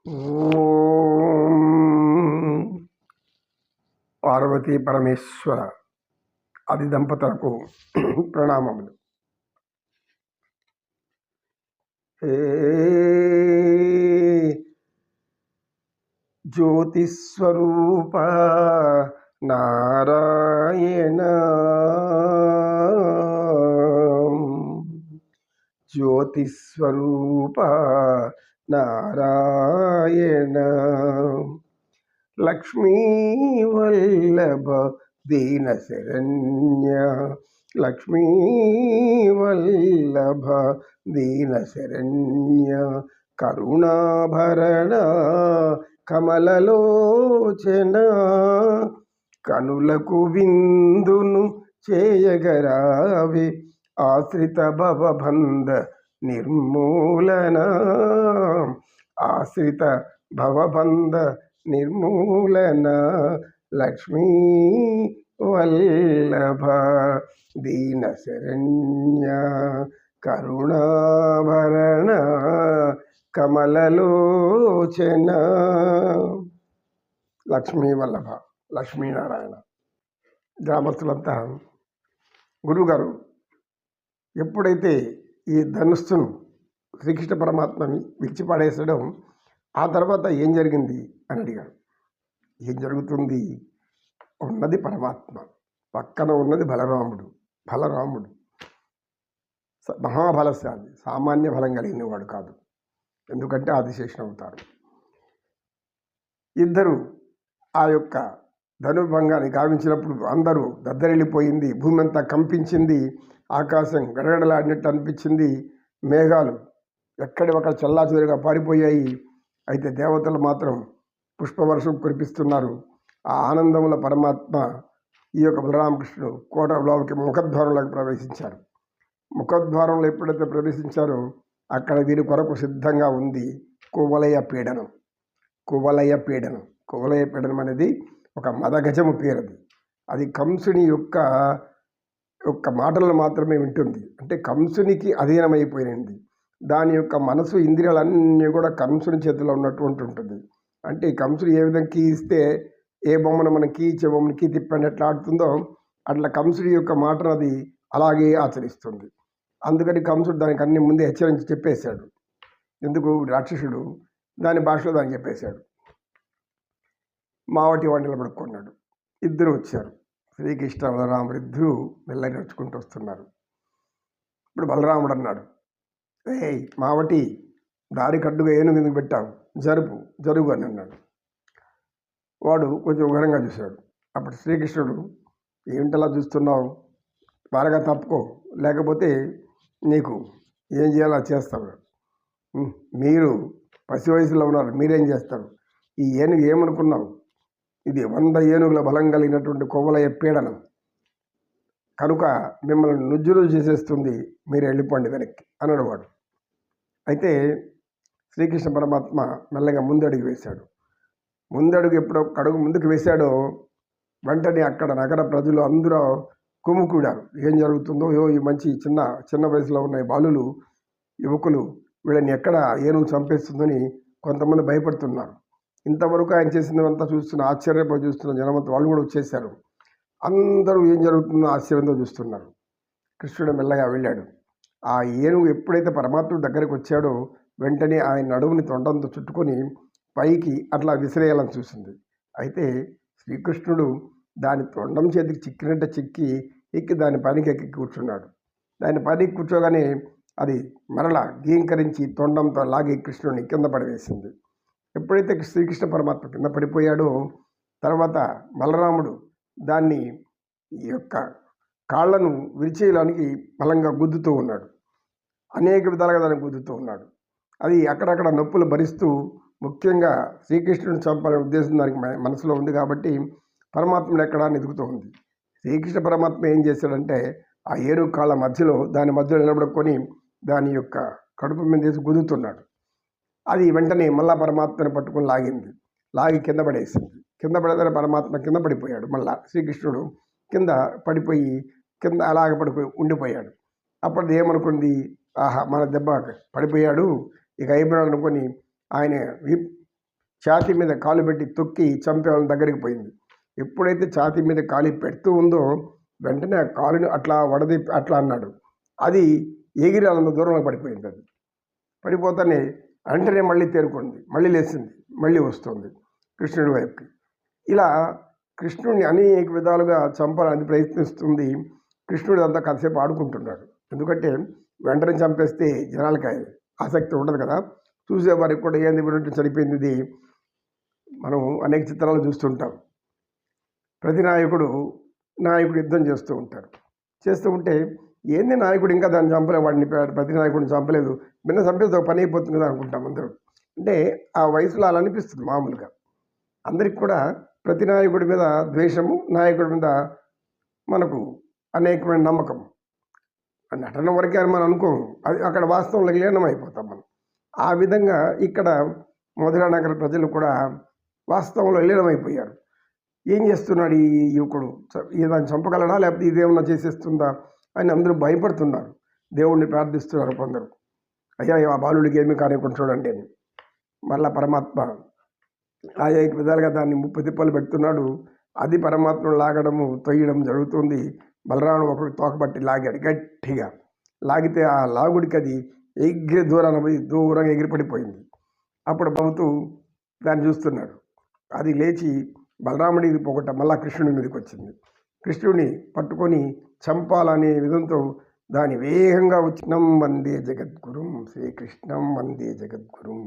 ఓం పార్వతీ పరమేశ్వర ఆది దంపతులకు ప్రణామములు. హే జ్యోతిస్వరూప నారాయణ, జ్యోతిస్వరూప నారాయణ, లక్ష్మీ వల్లభ దీన శరణ్య, లక్ష్మీ వల్లభ దీన శరణ్య, కరుణాభరణ కమలలోచన, కనులకు విందును చేయగరావే, ఆశ్రిత భవబంధ నిర్మూలన, ఆశ్రిత భవబంధ నిర్మూలన, లక్ష్మీ వల్లభ దీన శరణ్య, కరుణాభరణ కమలలోచన. లక్ష్మీ వల్లభ లక్ష్మీనారాయణ. గ్రామస్తులంతా గురువుగారు ఎప్పుడైతే ఈ ధనుస్సును శ్రీకృష్ణ పరమాత్మని విడిచిపడేసడం, ఆ తర్వాత ఏం జరిగింది అని అడిగాడు. ఏం జరుగుతుంది? ఉన్నది పరమాత్మ, పక్కన ఉన్నది బలరాముడు మహాబలశాలి, సామాన్య బలం కలిగిన వాడు కాదు. ఎందుకంటే ఆదిశేషుడు అవుతారు. ఇద్దరు ఆ యొక్క ధనుర్భంగాన్ని గావించినప్పుడు అందరూ దద్దరిల్లిపోయింది, భూమి అంతా కంపించింది, ఆకాశం గడగడలాడినట్టు అనిపించింది, మేఘాలు ఎక్కడి ఒక చల్లాచెదురుగా పారిపోయాయి. అయితే దేవతలు మాత్రం పుష్పవర్షం కురిపిస్తున్నారు. ఆ ఆనందంలో పరమాత్మ ఈ యొక్క బలరామకృష్ణుడు కోటలోకి ముఖద్వారంలోకి ప్రవేశించారు. ముఖద్వారంలో ఎప్పుడైతే ప్రవేశించారో అక్కడ వీరి కొరకు సిద్ధంగా ఉంది కువలయ పీడనం. కువలయ పీడనం అనేది ఒక మదగజము పేరది. అది కంసుని యొక్క మాటలను మాత్రమే వింటుంది. అంటే కంసునికి అధీనమైపోయింది. దాని యొక్క మనసు ఇంద్రియాలన్నీ కూడా కంసుని చేతిలో ఉన్నటువంటి ఉంటుంది. అంటే కంసుడు ఏ విధంగా కీ ఇస్తే ఏ బొమ్మను మనం కీ ఇచ్చే బొమ్మను కీ తిప్పండి ఎట్లా ఆడుతుందో అట్లా కంసుడి యొక్క మాటను అది అలాగే ఆచరిస్తుంది. అందుకని కంసుడు దానికి అన్ని ముందే హెచ్చరించి చెప్పేశాడు. ఎందుకు? రాక్షసుడు దాని భాషలో దాన్ని చెప్పేశాడు. మావటి వాడిని నిలబడుకున్నాడు. ఇద్దరు వచ్చారు. శ్రీకృష్ణ బలరాముడు ఇద్దరు మెల్లగా నడుచుకుంటూ వస్తున్నారు. ఇప్పుడు బలరాముడు అన్నాడు, ఏయ్ మావటి, దారి కడ్డుగా ఏనుగు ఎందుకు పెట్టావు? జరుగు అని అన్నాడు. వాడు కొంచెం ఉగ్రంగా చూశాడు. అప్పుడు శ్రీకృష్ణుడు, ఏమిటలా చూస్తున్నావు? త్వరగా తప్పుకో, లేకపోతే నీకు ఏం చేయాలో చేస్తావు. మీరు పసి వయసులో ఉన్నారు, మీరేం చేస్తారు? ఈ ఏనుగు ఏమనుకున్నావు? ఇది 100 ఏనుగుల బలం కలిగినటువంటి కువలయ పీడనం కనుక మిమ్మల్ని నుజ్జులు చేసేస్తుంది, మీరు వెళ్ళిపోండి వెనక్కి అన్నాడు వాడు. అయితే శ్రీకృష్ణ పరమాత్మ మెల్లగా ముందడుగు వేశాడు. ఎప్పుడో అడుగు ముందుకు వేశాడో వెంటనే అక్కడ నగర ప్రజలు అందరూ కుమ్ముకూడారు. ఏం జరుగుతుందో, ఈ మంచి చిన్న వయసులో ఉన్న బాలులు, యువకులు వీళ్ళని ఎక్కడ ఏనుగు చంపేస్తుందని కొంతమంది భయపడుతున్నారు. ఇంతవరకు ఆయన చేసినదంతా చూస్తున్న జనమంతా వాళ్ళు కూడా వచ్చేసారు. అందరూ ఏం జరుగుతుందో ఆశ్చర్యంతో చూస్తున్నారు. కృష్ణుడు మెల్లగా వెళ్ళాడు. ఆ ఏనుగు ఎప్పుడైతే పరమాత్ముడి దగ్గరికి వచ్చాడో వెంటనే ఆయన నడుముని తొండంతో చుట్టుకొని పైకి అట్లా విసిరేయాలని చూసింది. అయితే శ్రీకృష్ణుడు దాని తొండం చేతికి చిక్కినట్టు చిక్కి ఎక్కి దాని పనికి ఎక్కి కూర్చున్నాడు. దాని పనికి కూర్చోగానే అది మరలా గీంకరించి తొండంతో లాగి కృష్ణుడిని కింద పడివేసింది. ఎప్పుడైతే శ్రీకృష్ణ పరమాత్మ కింద పడిపోయాడో తర్వాత బలరాముడు దాన్ని ఈ యొక్క కాళ్లను విరిచేయడానికి బలంగా గుద్దుతూ ఉన్నాడు. అనేక విధాలుగా దాన్ని గుద్దుతూ ఉన్నాడు. అది అక్కడక్కడ నొప్పులు భరిస్తూ, ముఖ్యంగా శ్రీకృష్ణుడిని చంపాలనే ఉద్దేశం దానికి మనసులో ఉంది కాబట్టి పరమాత్ముడు ఎక్కడా ఎదుగుతూ ఉంది. శ్రీకృష్ణ పరమాత్మ ఏం చేశాడంటే ఆ ఏనుగు కాళ్ళ దాని మధ్యలో నిలబడుకొని దాని యొక్క కడుపు మీద వేసి గుద్దుతున్నాడు. అది వెంటనే మళ్ళా పరమాత్మని పట్టుకొని లాగి కింద పడేసింది. కింద పడేదని పరమాత్మ కింద పడిపోయాడు. మళ్ళా శ్రీకృష్ణుడు కింద పడిపోయి అలాగ ఉండిపోయాడు. అప్పటిది ఏమనుకుంది, ఆహా మన దెబ్బ పడిపోయాడు, ఇక అయిపోయాడు అనుకొని ఆయన ఛాతీ మీద కాలు పెట్టి తొక్కి చంపే వాళ్ళ దగ్గరికి పోయింది. ఎప్పుడైతే ఛాతీ మీద కాలు పెడుతూ ఉందో వెంటనే ఆ కాలుని అట్లా వడదీపి అట్లా అన్నాడు. అది ఎగిరి అంత దూరంలో పడిపోయింది. అది పడిపోతానే వెంటనే మళ్ళీ తేరుకుంది, మళ్ళీ లేచింది, మళ్ళీ వస్తుంది కృష్ణుడి వైపుకి. ఇలా కృష్ణుడిని అనేక విధాలుగా చంపాలని ప్రయత్నిస్తుంది. కృష్ణుడు అంతా కాసేపు ఆడుకుంటున్నాడు. ఎందుకంటే వెంటనే చంపేస్తే జనాలకి ఆసక్తి ఉండదు కదా, చూసేవారికి కూడా ఏంది వినట్టు చనిపోయింది. ఇది మనం అనేక చిత్రాలు చూస్తుంటాం. ప్రతి నాయకుడు యుద్ధం చేస్తూ ఉంటారు. చేస్తూ ఉంటే ఏంది నాయకుడు ఇంకా దాన్ని చంపలే, వాడిని ప్రతి నాయకుడిని చంపలేదు, నిన్న చంపేది ఒక పని అయిపోతుంది కదా అనుకుంటాం అందరూ. అంటే ఆ వయసులో అలా అనిపిస్తుంది మామూలుగా. అందరికి కూడా ప్రతి నాయకుడి మీద ద్వేషము, నాయకుడి మీద మనకు అనేకమైన నమ్మకం. నటన వరకే అని మనం అనుకోము, అది అక్కడ వాస్తవంలో లీనం అయిపోతాం మనం. ఆ విధంగా ఇక్కడ మధురా నగర ప్రజలు కూడా వాస్తవంలో లీనమైపోయారు. ఏం చేస్తున్నాడు ఈ యువకుడు, దాన్ని చంపగలడా లేకపోతే ఇదేమన్నా చేసేస్తుందా అని అందరూ భయపడుతున్నారు. దేవుణ్ణి ప్రార్థిస్తున్నారు కొందరు, అయ్యా ఆ బాలుడికి ఏమీ కానివ్వకుండా చూడండి అని. మళ్ళా పరమాత్మ అనేక విధాలుగా దాన్ని ముప్పు తిప్పలు పెడుతున్నాడు. అది పరమాత్మను లాగడము, తొయ్యడం జరుగుతుంది. బలరాముడు ఒకడు తోకబట్టి లాగాడు, గట్టిగా లాగితే ఆ లాగుడికి అది ఎగిరి దూరంగా ఎగిరిపడిపోయింది. అప్పుడు బాబుతూ దాన్ని చూస్తున్నాడు. అది లేచి బలరాముడి ఇది పోగొట్ట మళ్ళా కృష్ణుడి మీదకి వచ్చింది. కృష్ణుడిని పట్టుకొని చంపాలనే విధంతో దాని వేగంగా వచ్చినం వందే జగద్గురుం, శ్రీకృష్ణం వందే జగద్గురుం.